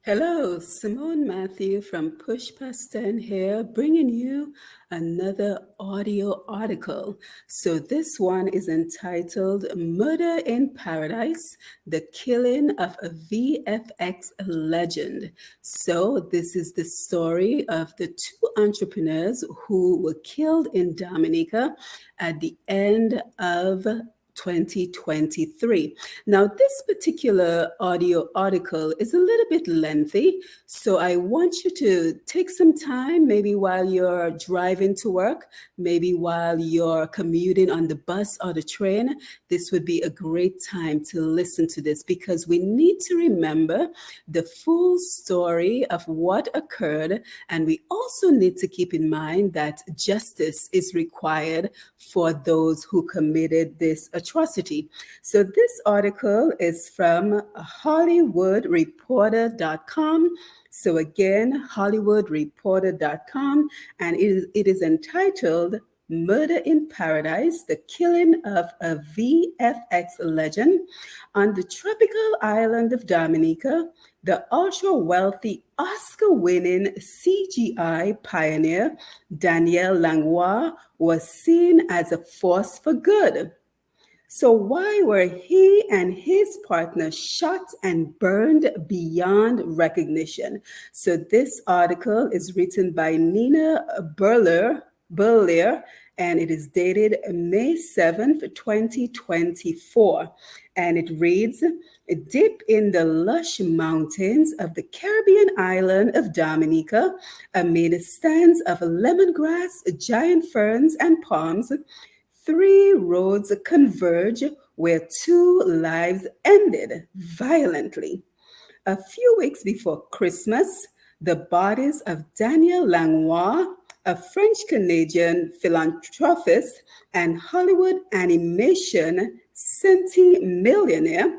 Hello, Simone Matthew from Push Past 10 here, bringing you another audio article. So, this one is entitled Murder in Paradise: The Killing of a VFX Legend. So, this is the story of the two entrepreneurs who were killed in Dominica at the end of 2023. Now, this particular audio article is a little bit lengthy, so I want you to take some time, maybe while you're driving to work, maybe while you're commuting on the bus or the train. This would be a great time to listen to this because we need to remember the full story of what occurred, and we also need to keep in mind that justice is required for those who committed this atrocity. So, this article is from HollywoodReporter.com. So, again, HollywoodReporter.com, and it is entitled Murder in Paradise: The Killing of a VFX Legend. On the tropical island of Dominica, the ultra wealthy Oscar winning CGI pioneer Daniel Langlois was seen as a force for good. So, why were he and his partner shot and burned beyond recognition? So, this article is written by Nina Berlier, and it is dated May 7th, 2024. And it reads: Deep in the lush mountains of the Caribbean island of Dominica, amid stands of lemongrass, giant ferns, and palms, three roads converge where two lives ended violently. A few weeks before Christmas, the bodies of Daniel Langlois, a French Canadian philanthropist and Hollywood animation centimillionaire,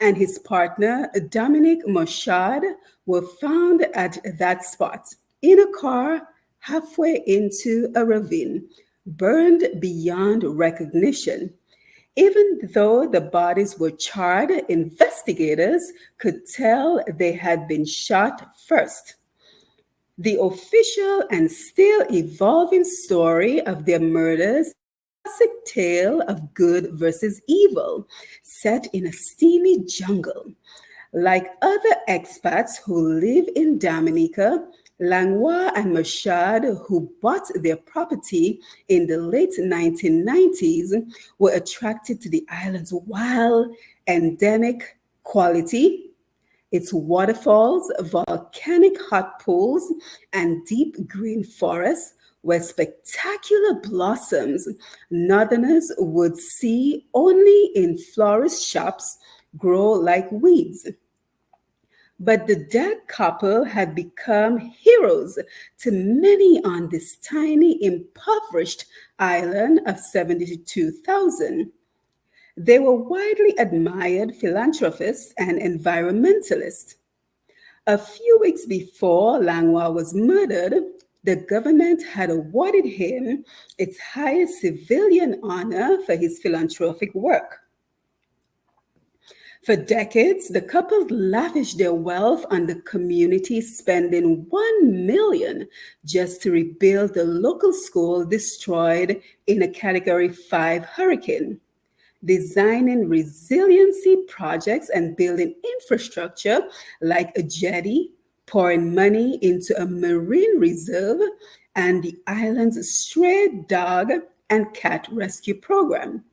and his partner, Dominique Mochard, were found at that spot in a car halfway into a ravine, burned beyond recognition. Even though the bodies were charred, investigators could tell they had been shot first. The official and still evolving story of their murders is a classic tale of good versus evil, set in a steamy jungle. Like other expats who live in Dominica, Langlois and Machad, who bought their property in the late 1990s, were attracted to the island's wild, endemic quality. Its waterfalls, volcanic hot pools, and deep green forests were spectacular blossoms northerners would see only in florist shops grow like weeds. But the dead couple had become heroes to many on this tiny, impoverished island of 72,000. They were widely admired philanthropists and environmentalists. A few weeks before Langlois was murdered, the government had awarded him its highest civilian honor for his philanthropic work. For decades, the couple lavished their wealth on the community, spending $1 million just to rebuild the local school destroyed in a Category 5 hurricane, designing resiliency projects and building infrastructure like a jetty, pouring money into a marine reserve, and the island's stray dog and cat rescue program,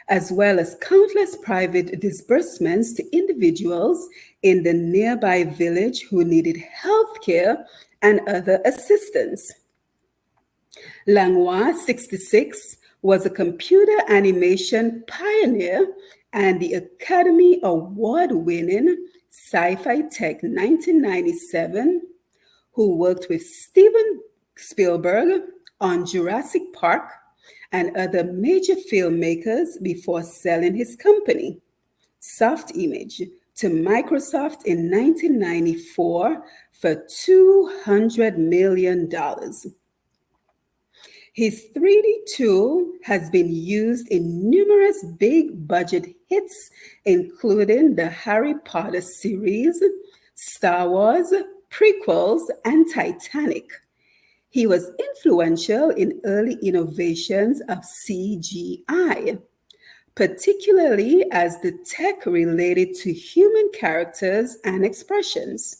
as well as countless private disbursements to individuals in the nearby village who needed health care and other assistance. Langlois, 66, was a computer animation pioneer and the Academy Award winning Sci Fi Tech 1997, who worked with Steven Spielberg on Jurassic Park and other major filmmakers before selling his company, Soft Image, to Microsoft in 1994 for $200 million. His 3D tool has been used in numerous big budget hits, including the Harry Potter series, Star Wars, prequels, and Titanic. He was influential in early innovations of CGI, particularly as the tech related to human characters and expressions.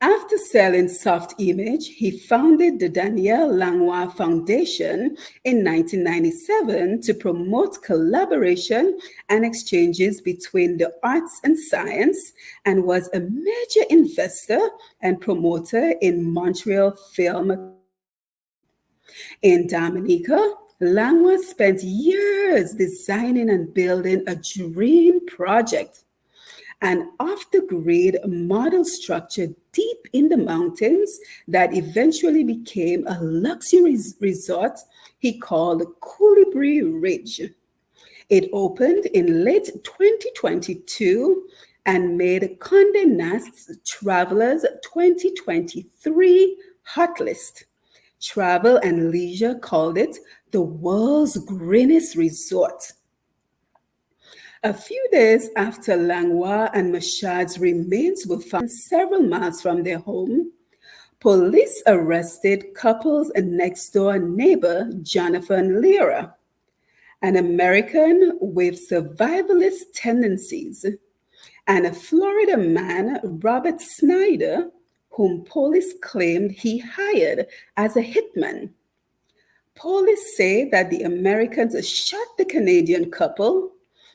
After selling Soft Image, he founded the Daniel Langlois Foundation in 1997 to promote collaboration and exchanges between the arts and science, and was a major investor and promoter in Montreal film community. In Dominica, Langlois spent years designing and building a dream project, an off-the-grid model structure deep in the mountains that eventually became a luxury resort he called Colibri Ridge. It opened in late 2022 and made Condé Nast's Travelers 2023 hot list. Travel and Leisure called it the world's greenest resort. A few days after Langlois and Machad's remains were found several miles from their home, police arrested couple's next-door neighbor, Jonathan Lira, an American with survivalist tendencies, and a Florida man, Robert Snyder, whom police claimed he hired as a hitman. Police say that the Americans shot the Canadian couple,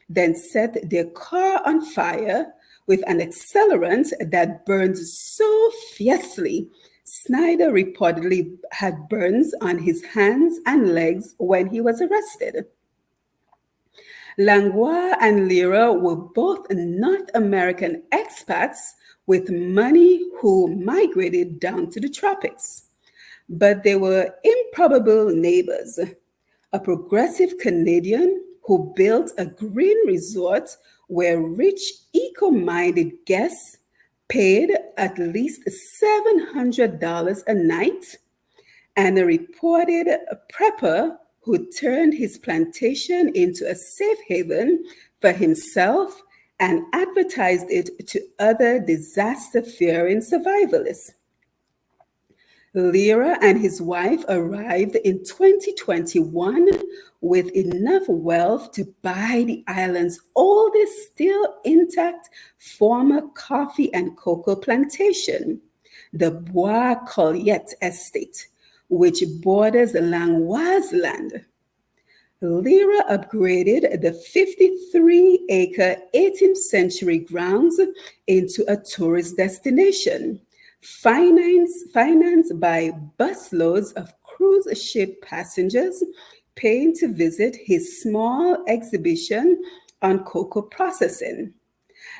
then set their car on fire with an accelerant that burned so fiercely, Snyder reportedly had burns on his hands and legs when he was arrested. Langlois and Lira were both North American expats with money who migrated down to the tropics. But they were improbable neighbors. A progressive Canadian who built a green resort where rich, eco-minded guests paid at least $700 a night, and a reported prepper who turned his plantation into a safe haven for himself and advertised it to other disaster-fearing survivalists. Lira and his wife arrived in 2021 with enough wealth to buy the island's oldest still intact former coffee and cocoa plantation, the Bois Colliette Estate, which borders Langlois land. Lira upgraded the 53-acre 18th century grounds into a tourist destination, financed by busloads of cruise ship passengers paying to visit his small exhibition on cocoa processing.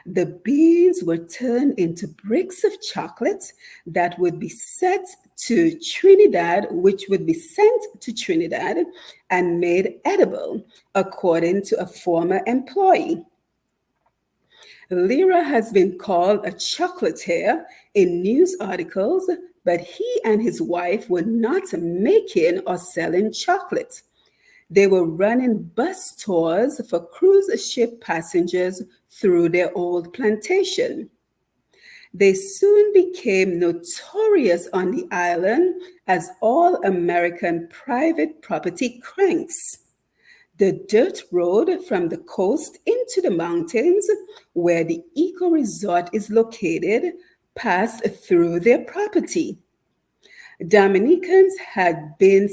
The beans were turned into bricks of chocolate that would be sent to Trinidad, which would be sent to Trinidad and made edible, according to a former employee. Lira has been called a chocolatier in news articles, but he and his wife were not making or selling chocolate. They were running bus tours for cruise ship passengers through their old plantation. They soon became notorious on the island as all-American private property cranks. The dirt road from the coast into the mountains, where the eco-resort is located, passed through their property. Dominicans had been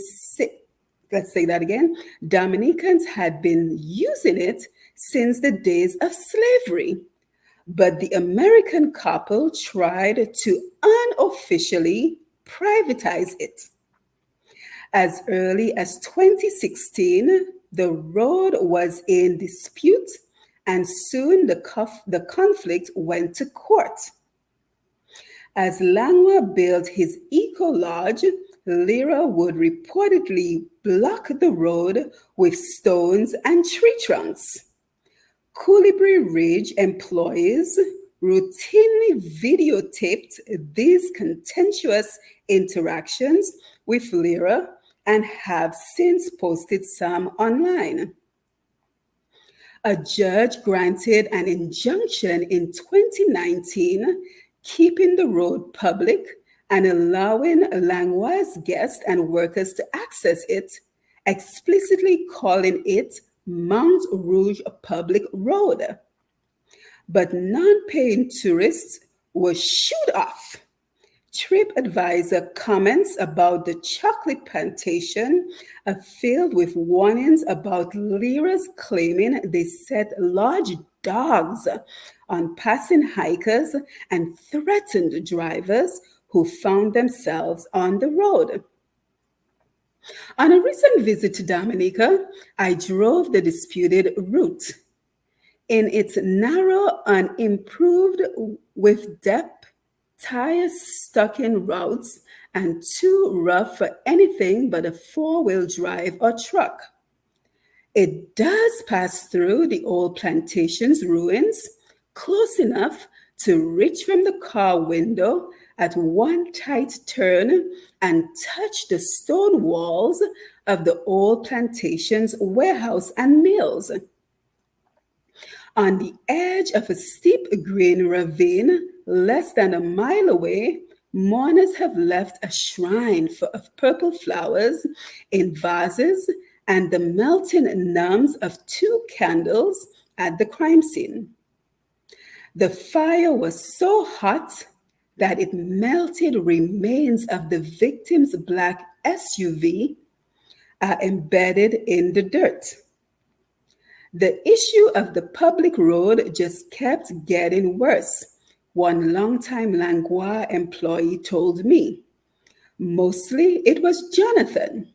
Dominicans had been using it since the days of slavery, but the American couple tried to unofficially privatize it. As early as 2016, the road was in dispute, and soon the conflict went to court. As Langlois built his eco-lodge, Lira would reportedly block the road with stones and tree trunks. Colibri Ridge employees routinely videotaped these contentious interactions with Lira and have since posted some online. A judge granted an injunction in 2019 keeping the road public and allowing Langlois guests and workers to access it, explicitly calling it Mount Rouge Public Road. But non paying tourists were shooed off. TripAdvisor comments about the chocolate plantation are filled with warnings about leaders claiming they set large dogs on passing hikers and threatened drivers who found themselves on the road. On a recent visit to Dominica, I drove the disputed route. In its narrow, unimproved with depth, tire-stuck in routes, and too rough for anything but a four-wheel drive or truck. It does pass through the old plantation's ruins, close enough to reach from the car window at one tight turn and touch the stone walls of the old plantation's warehouse and mills. On the edge of a steep green ravine, less than a mile away, mourners have left a shrine of purple flowers in vases and the melting numbs of two candles at the crime scene. The fire was so hot that it melted remains of the victim's black SUV embedded in the dirt. The issue of the public road just kept getting worse, one longtime Langlois employee told me. Mostly it was Jonathan.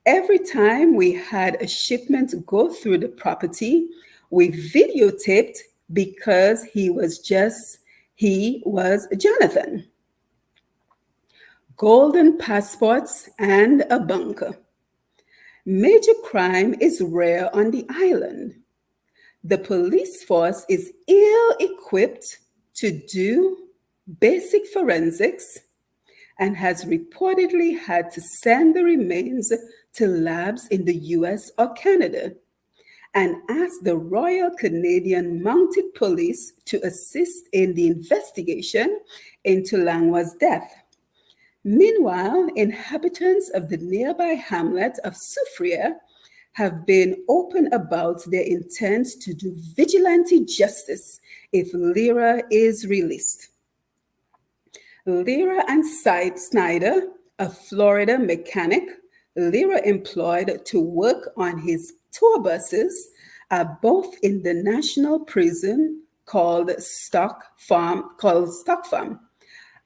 Every time we had a shipment go through the property, we videotaped because he was Jonathan. Golden passports and a bunker. Major crime is rare on the island. The police force is ill-equipped to do basic forensics and has reportedly had to send the remains to labs in the US or Canada and ask the Royal Canadian Mounted Police to assist in the investigation into Langlois' death. Meanwhile, inhabitants of the nearby hamlet of Soufriere have been open about their intent to do vigilante justice if Lyra is released. Lyra and Snyder, a Florida mechanic Lyra employed to work on his tour buses, are both in the national prison called Stock Farm,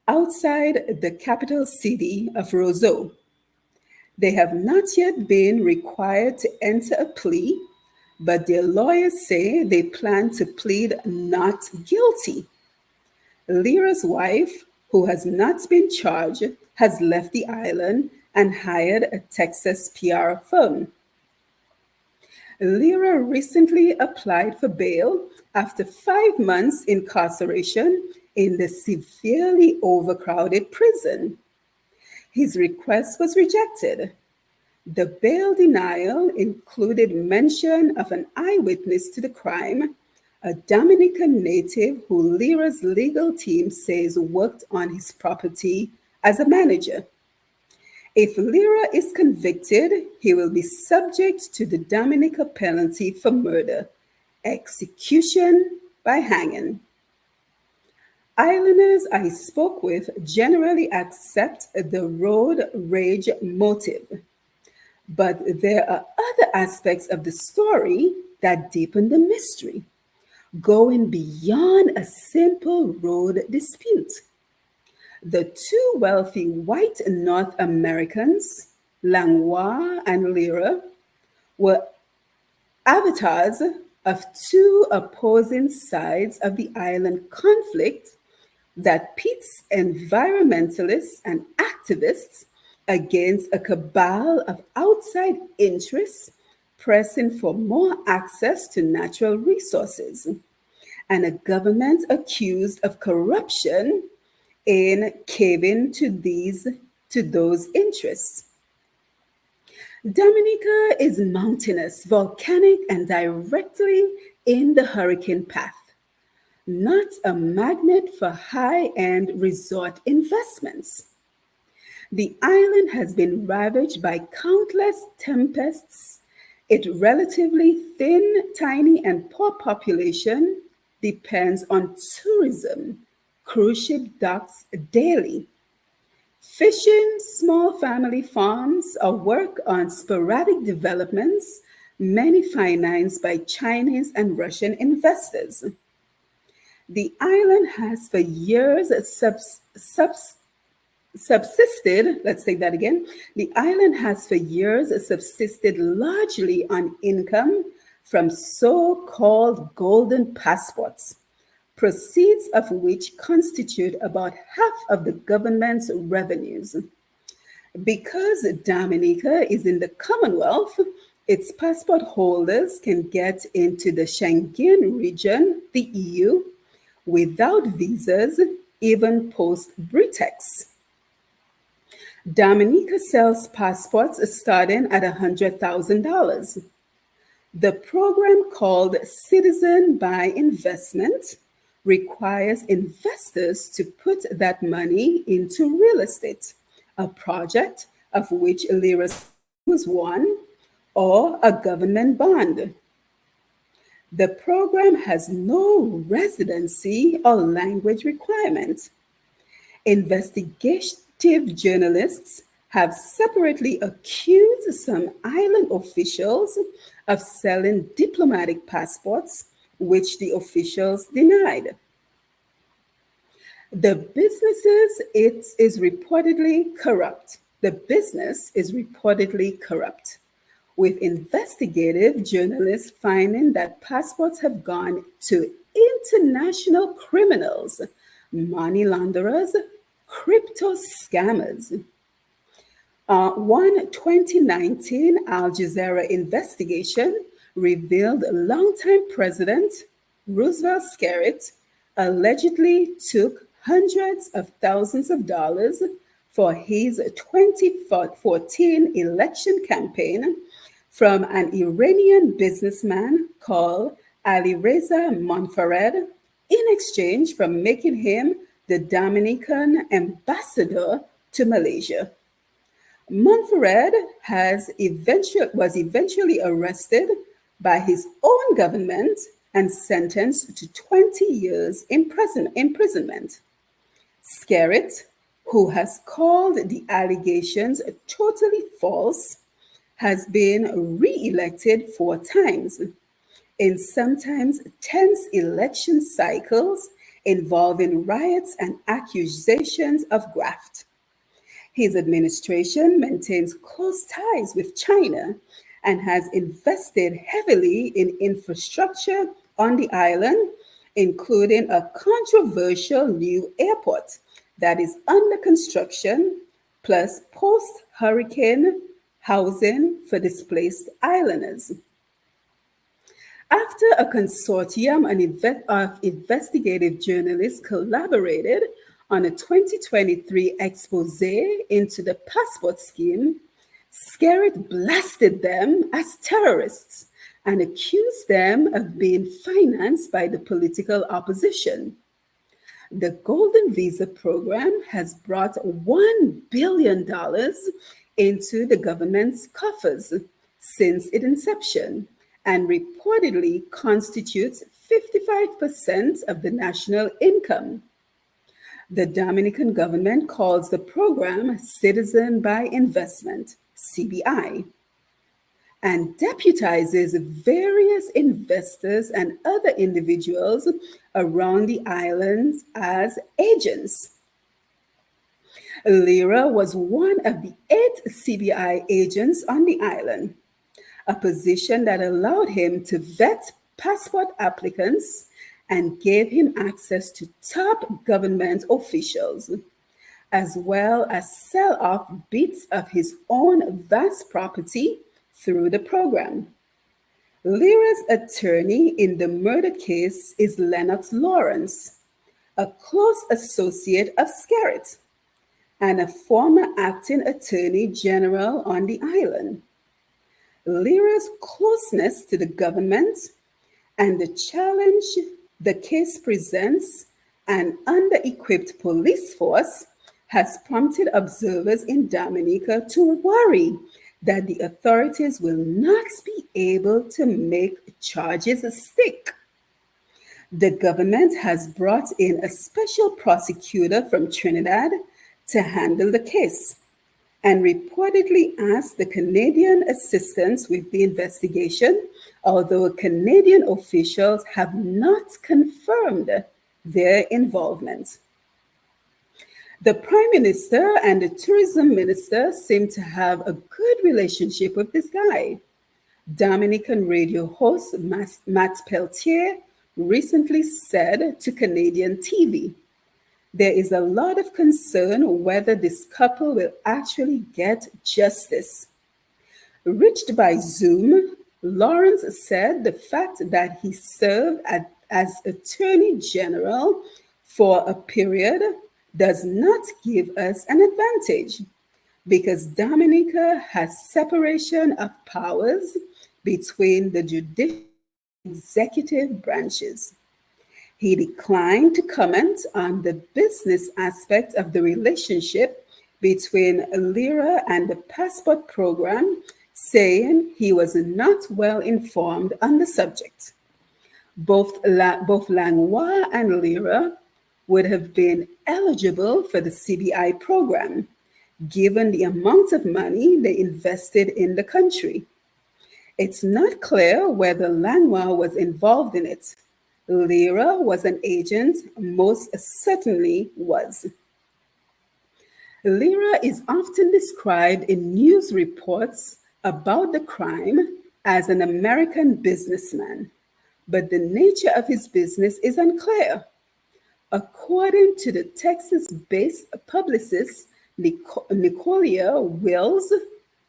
outside the capital city of Roseau. They have not yet been required to enter a plea, but their lawyers say they plan to plead not guilty. Lyra's wife, who has not been charged, has left the island and hired a Texas PR firm. Lyra recently applied for bail after 5 months incarceration in the severely overcrowded prison. His request was rejected. The bail denial included mention of an eyewitness to the crime, a Dominican native who Lyra's legal team says worked on his property as a manager. If Lyra is convicted, he will be subject to the Dominica penalty for murder, execution by hanging. Islanders I spoke with generally accept the road rage motive, but there are other aspects of the story that deepen the mystery, going beyond a simple road dispute. The two wealthy white North Americans, Langlois and Lyra, were avatars of two opposing sides of the island conflict that pits environmentalists and activists against a cabal of outside interests pressing for more access to natural resources, and a government accused of corruption in caving to those interests. Dominica is mountainous, volcanic, and directly in the hurricane path, not a magnet for high-end resort investments. The island has been ravaged by countless tempests. Its relatively thin, tiny, and poor population depends on tourism, cruise ship docks daily, fishing, small family farms, or work on sporadic developments, many financed by Chinese and Russian investors. The island has for years subsisted, let's take that again. The island has for years subsisted largely on income from so called golden passports, proceeds of which constitute about half of the government's revenues. Because Dominica is in the Commonwealth, its passport holders can get into the Schengen region, the EU, without visas, even post Brexit. Dominica sells passports starting at $100,000. The program called Citizen by Investment requires investors to put that money into real estate, a project of which Lyra was one, or a government bond. The program has no residency or language requirement. Investigative journalists have separately accused some island officials of selling diplomatic passports, which the officials denied. The businesses it is reportedly corrupt. The business is reportedly corrupt, with investigative journalists finding that passports have gone to international criminals, money launderers, crypto scammers. One 2019 Al Jazeera investigation revealed longtime President Roosevelt Skerritt allegedly took hundreds of thousands of dollars for his 2014 election campaign from an Iranian businessman called Ali Reza Monfared in exchange for making him the Dominican ambassador to Malaysia. Monfared was eventually arrested by his own government and sentenced to 20 years imprisonment. Skerritt, who has called the allegations totally false, has been re-elected 4 times in sometimes tense election cycles involving riots and accusations of graft. His administration maintains close ties with China and has invested heavily in infrastructure on the island, including a controversial new airport that is under construction, plus post-hurricane housing for displaced islanders. After a consortium of investigative journalists collaborated on a 2023 expose into the passport scheme, Skerritt blasted them as terrorists and accused them of being financed by the political opposition. The Golden Visa program has brought $1 billion into the government's coffers since its inception and reportedly constitutes 55% of the national income. The Dominican government calls the program Citizen by Investment, CBI, and deputizes various investors and other individuals around the island as agents. Lyra was one of the 8 CBI agents on the island, a position that allowed him to vet passport applicants and gave him access to top government officials, as well as sell off bits of his own vast property through the program. Lyra's attorney in the murder case is Lennox Lawrence, a close associate of Skerritt and a former acting attorney general on the island. Lyra's closeness to the government And the challenge the case presents, an under equipped police force, has prompted observers in Dominica to worry that the authorities will not be able to make charges stick. The government has brought in a special prosecutor from Trinidad to handle the case and reportedly asked the Canadian assistance with the investigation, although Canadian officials have not confirmed their involvement. The Prime Minister and the Tourism Minister seem to have a good relationship with this guy. Dominican radio host Matt Peltier recently said to Canadian TV, there is a lot of concern whether this couple will actually get justice. Reached by Zoom, Lawrence said the fact that he served as Attorney General for a period does not give us an advantage because Dominica has separation of powers between the judicial and executive branches. He declined to comment on the business aspect of the relationship between Lira and the passport program, saying he was not well informed on the subject. Both Langlois and Lira would have been eligible for the CBI program, given the amount of money they invested in the country. It's not clear whether Langlois was involved in it. Lira was an agent, most certainly was. Lira is often described in news reports about the crime as an American businessman, but the nature of his business is unclear. According to the Texas-based publicist Nicolia Wills,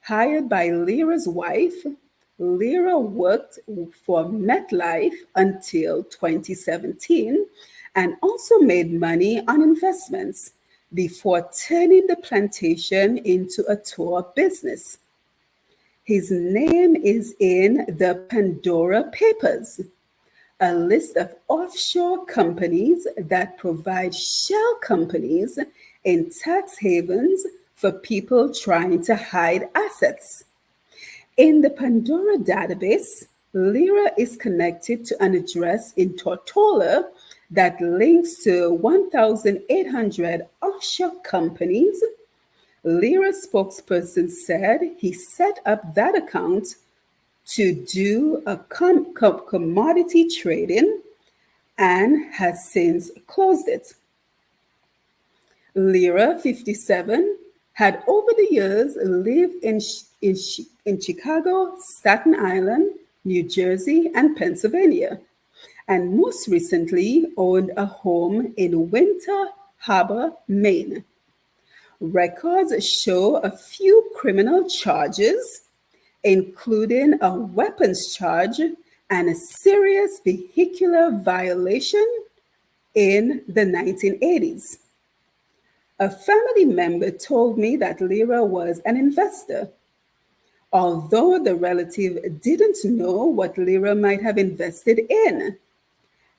hired by Lira's wife, Lira worked for MetLife until 2017 and also made money on investments before turning the plantation into a tour business. His name is in the Pandora Papers, a list of offshore companies that provide shell companies in tax havens for people trying to hide assets. In the Pandora database, Lira is connected to an address in Tortola that links to 1,800 offshore companies. Lira's spokesperson said he set up that account to do a commodity trading and has since closed it. Lira, 57, had over the years lived in Chicago, Staten Island, New Jersey, and Pennsylvania, and most recently owned a home in Winter Harbor, Maine. Records show a few criminal charges, including a weapons charge and a serious vehicular violation in the 1980s. A family member told me that Lira was an investor, although the relative didn't know what Lira might have invested in,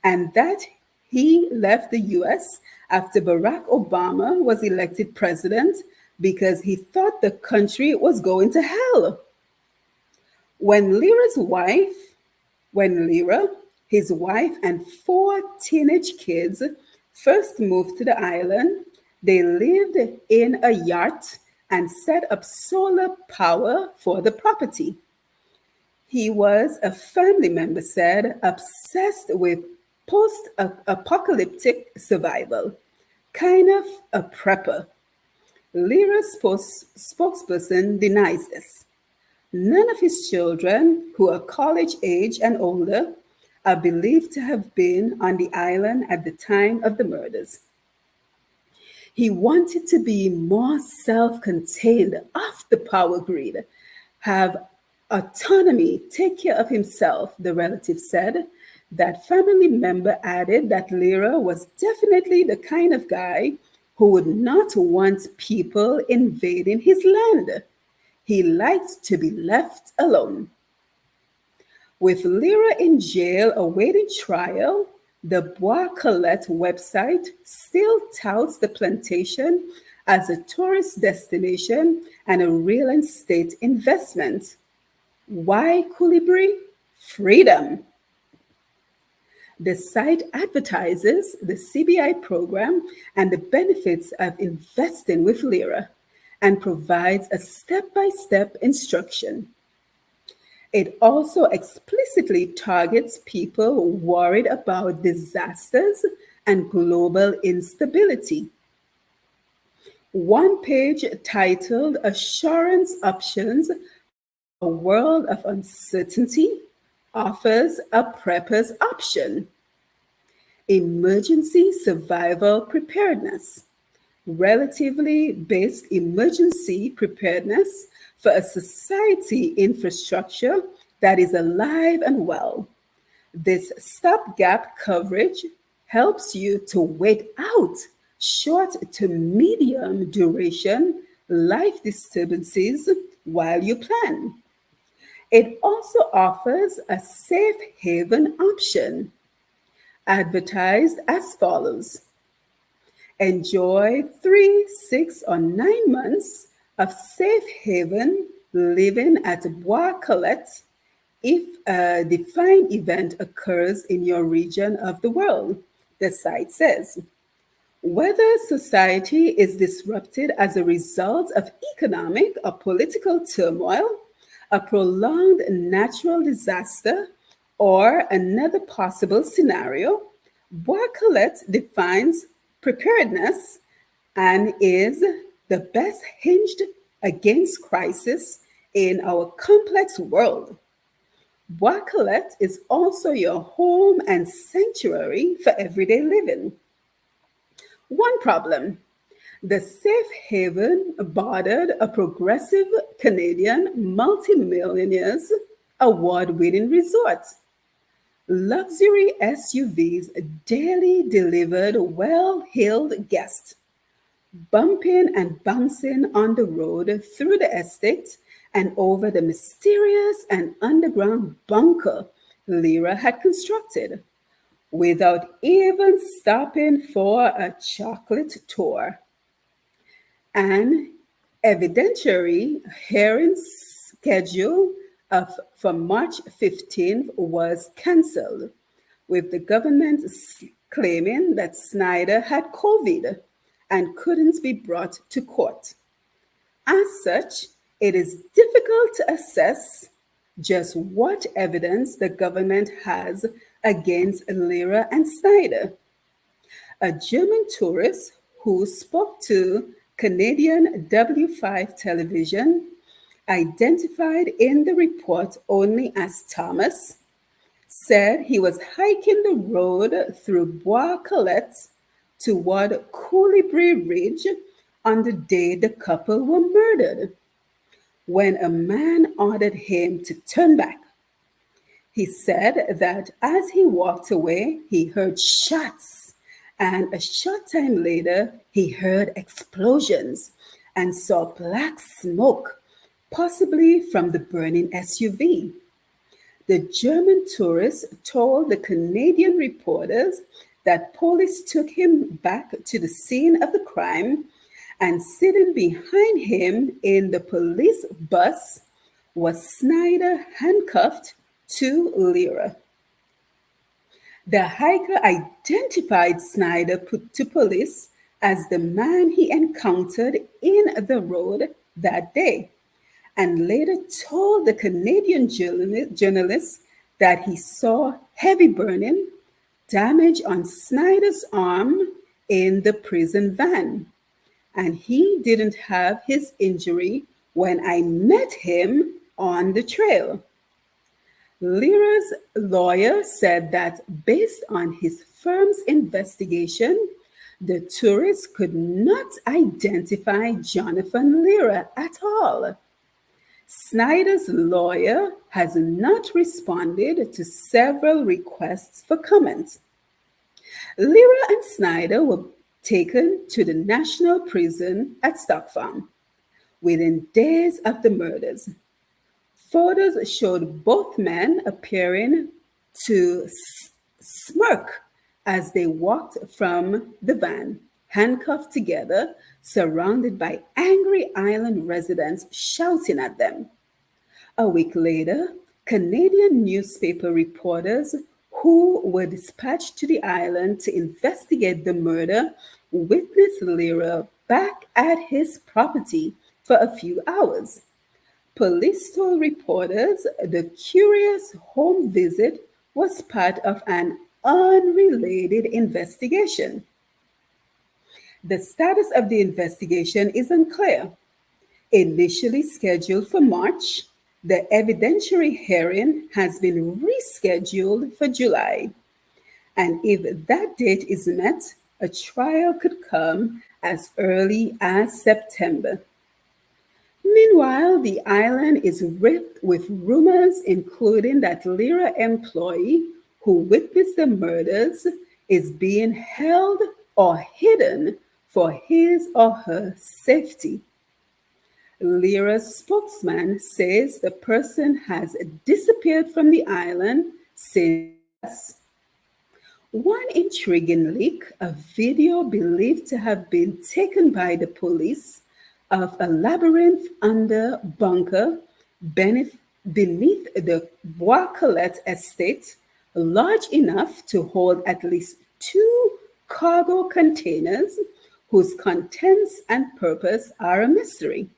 and that he left the US after Barack Obama was elected president because he thought the country was going to hell. When Lira, his wife, and 4 teenage kids first moved to the island, they lived in a yacht and set up solar power for the property. He was, a family member said, obsessed with post-apocalyptic survival, kind of a prepper. Lira's spokesperson denies this. None of his children, who are college age and older, are believed to have been on the island at the time of the murders. He wanted to be more self-contained, off the power grid, have autonomy, take care of himself, the relative said. That family member added that Lira was definitely the kind of guy who would not want people invading his land. He liked to be left alone. With Lyra in jail awaiting trial, the Bois Colette website still touts the plantation as a tourist destination and a real estate investment. Why Colibri? Freedom. The site advertises the CBI program and the benefits of investing with Lyra and provides a step by step instruction. It also explicitly targets people worried about disasters and global instability. One page titled Assurance Options for a World of Uncertainty offers a prepper's option. Emergency survival preparedness. Relatively based emergency preparedness for a society infrastructure that is alive and well. This stopgap coverage helps you to wait out short to medium duration life disturbances while you plan. It also offers a safe haven option, advertised as follows. Enjoy 3, 6, or 9 months of safe haven living at Bois Colette if a defined event occurs in your region of the world, the site says. Whether society is disrupted as a result of economic or political turmoil, a prolonged natural disaster, or another possible scenario, Bois Colette defines preparedness and is the best hinged against crisis in our complex world. Bois Colette is also your home and sanctuary for everyday living. One problem: the safe haven bordered a progressive Canadian multimillionaires award-winning resort. Luxury SUVs daily delivered well-heeled guests, bumping and bouncing on the road through the estate and over the mysterious and underground bunker Lyra had constructed, without even stopping for a chocolate tour. An evidentiary hearing schedule for March 15th was cancelled, with the government claiming that Snyder had COVID and couldn't be brought to court. As such, it is difficult to assess just what evidence the government has against Lyra and Snyder. A German tourist who spoke to Canadian W5 television, identified in the report only as Thomas, said he was hiking the road through Bois Colette toward Colibri Ridge on the day the couple were murdered, when a man ordered him to turn back. He said that as he walked away, he heard shots, and a short time later, he heard explosions and saw black smoke, possibly from the burning SUV. The German tourist told the Canadian reporters that police took him back to the scene of the crime, and sitting behind him in the police bus was Snyder handcuffed to Lyra. The hiker identified Snyder to police as the man he encountered in the road that day, and later told the Canadian journalist that he saw heavy burning, damage on Snyder's arm in the prison van, and he didn't have his injury when I met him on the trail. Lyra's lawyer said that based on his firm's investigation, the tourist could not identify Jonathan Lyra at all. Snyder's lawyer has not responded to several requests for comment. Lyra and Snyder were taken to the National Prison at Stockholm within days of the murders. Photos showed both men appearing to smirk as they walked from the van, handcuffed together, surrounded by angry island residents shouting at them. A week later, Canadian newspaper reporters who were dispatched to the island to investigate the murder witnessed Lira back at his property for a few hours. Police told reporters the curious home visit was part of an unrelated investigation. The status of the investigation is unclear. Initially scheduled for March, the evidentiary hearing has been rescheduled for July. And if that date is met, a trial could come as early as September. Meanwhile, the island is rife with rumors, including that Lyra employee who witnessed the murders is being held or hidden for his or her safety. Lyra's spokesman says the person has disappeared from the island since arrest. One intriguing leak, a video believed to have been taken by the police of a labyrinth under bunker beneath the Bois Colette estate, large enough to hold at least two cargo containers whose contents and purpose are a mystery.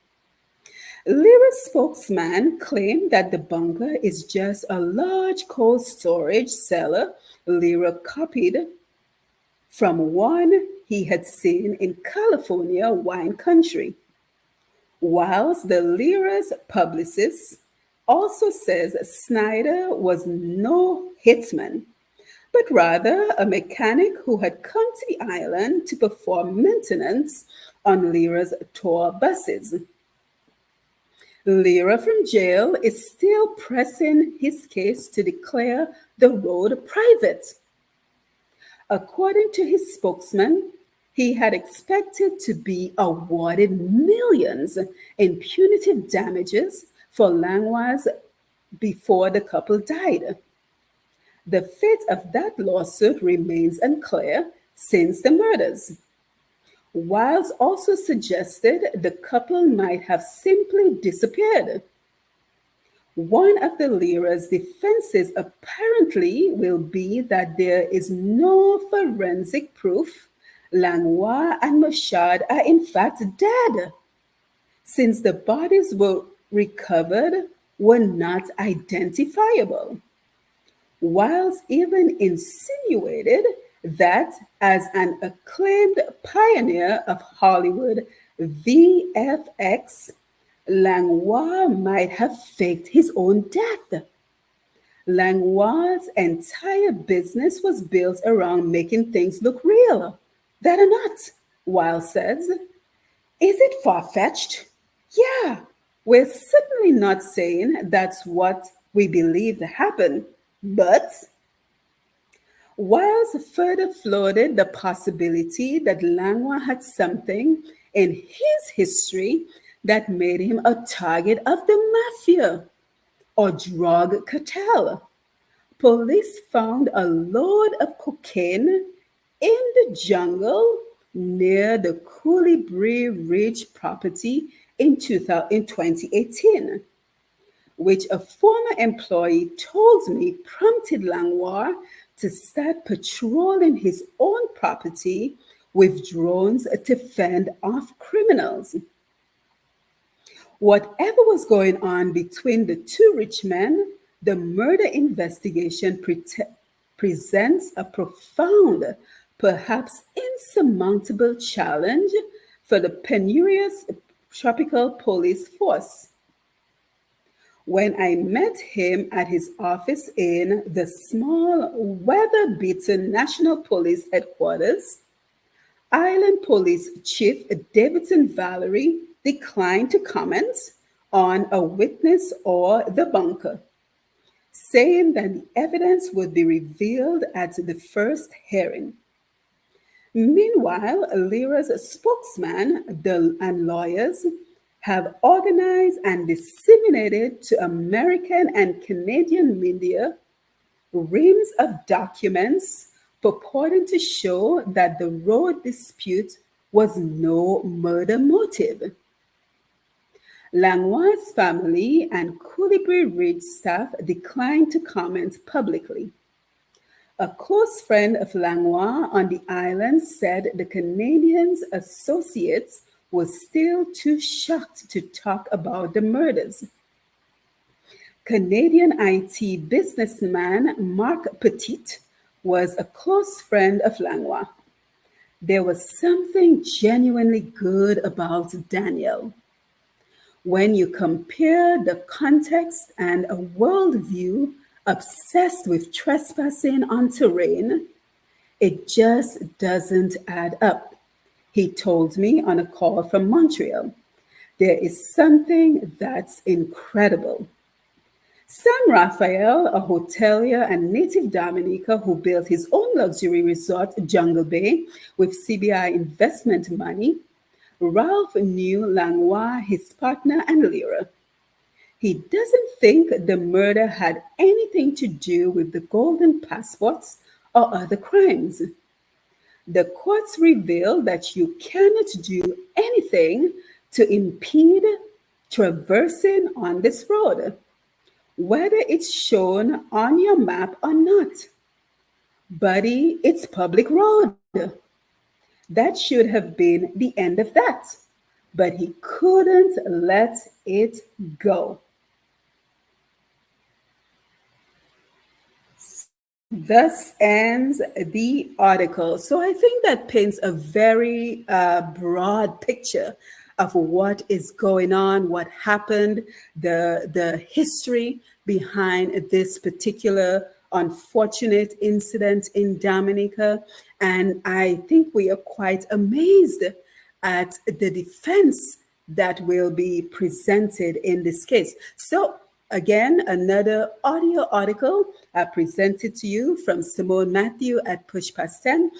Lyra's spokesman claimed that the bunker is just a large cold storage cellar Lyra copied from one he had seen in California wine country. Whilst the Lyra's publicist also says Snyder was no hitman, but rather a mechanic who had come to the island to perform maintenance on Lyra's tour buses. Lyra from jail is still pressing his case to declare the road private. According to his spokesman, he had expected to be awarded millions in punitive damages for Langlois before the couple died. The fate of that lawsuit remains unclear since the murders. Wiles also suggested the couple might have simply disappeared. One of the Lyra's defenses apparently will be that there is no forensic proof Langlois and Machad are in fact dead, since the bodies were not identifiable. Wiles even insinuated that as an acclaimed pioneer of Hollywood VFX, Langlois might have faked his own death. Langlois' entire business was built around making things look real, that or not, Wiles says. Is it far-fetched? Yeah, we're certainly not saying that's what we believe happened, but Wiles further floated the possibility that Langlois had something in his history that made him a target of the mafia or drug cartel. Police found a load of cocaine in the jungle near the Coulibaly Ridge property in 2018, which a former employee told me prompted Langlois to start patrolling his own property with drones to fend off criminals. Whatever was going on between the two rich men, the murder investigation presents a profound, perhaps insurmountable challenge for the penurious tropical police force. When I met him at his office in the small, weather-beaten National Police Headquarters, Island Police Chief Davidson Valerie declined to comment on a witness or the bunker, saying that the evidence would be revealed at the first hearing. Meanwhile, Lyra's spokesman and lawyers have organized and disseminated to American and Canadian media reams of documents purporting to show that the road dispute was no murder motive. Langlois' family and Colibri Ridge staff declined to comment publicly. A close friend of Langlois on the island said the Canadians' associates were still too shocked to talk about the murders. Canadian IT businessman Marc Petit was a close friend of Langlois. There was something genuinely good about Daniel. When you compare the context and a worldview obsessed with trespassing on terrain, it just doesn't add up. He told me on a call from Montreal. There is something that's incredible. Sam Raphael, a hotelier and native Dominica who built his own luxury resort, Jungle Bay, with CBI investment money, Ralph knew Langlois, his partner, and Lyra. He doesn't think the murder had anything to do with the golden passports or other crimes. The courts revealed that you cannot do anything to impede traversing on this road, whether it's shown on your map or not. Buddy, it's public road. That should have been the end of that. But he couldn't let it go. Thus ends the article. So I think that paints a very broad picture of what is going on, what happened, the history behind this particular unfortunate incident in Dominica. And I think we are quite amazed at the defense that will be presented in this case. So again, another audio article presented to you from Simone Matthew at Push Past 10.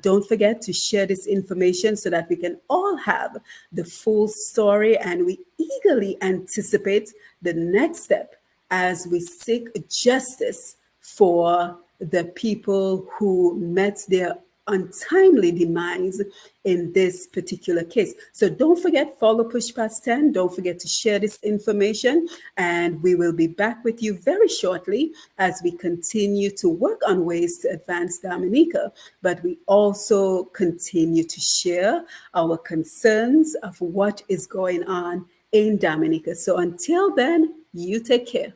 Don't forget to share this information so that we can all have the full story, and we eagerly anticipate the next step as we seek justice for the people who met their untimely demise in this particular case. So don't forget, follow Push Past 10. Don't forget to share this information, and we will be back with you very shortly as we continue to work on ways to advance Dominica, but we also continue to share our concerns of what is going on in Dominica. So until then, you take care.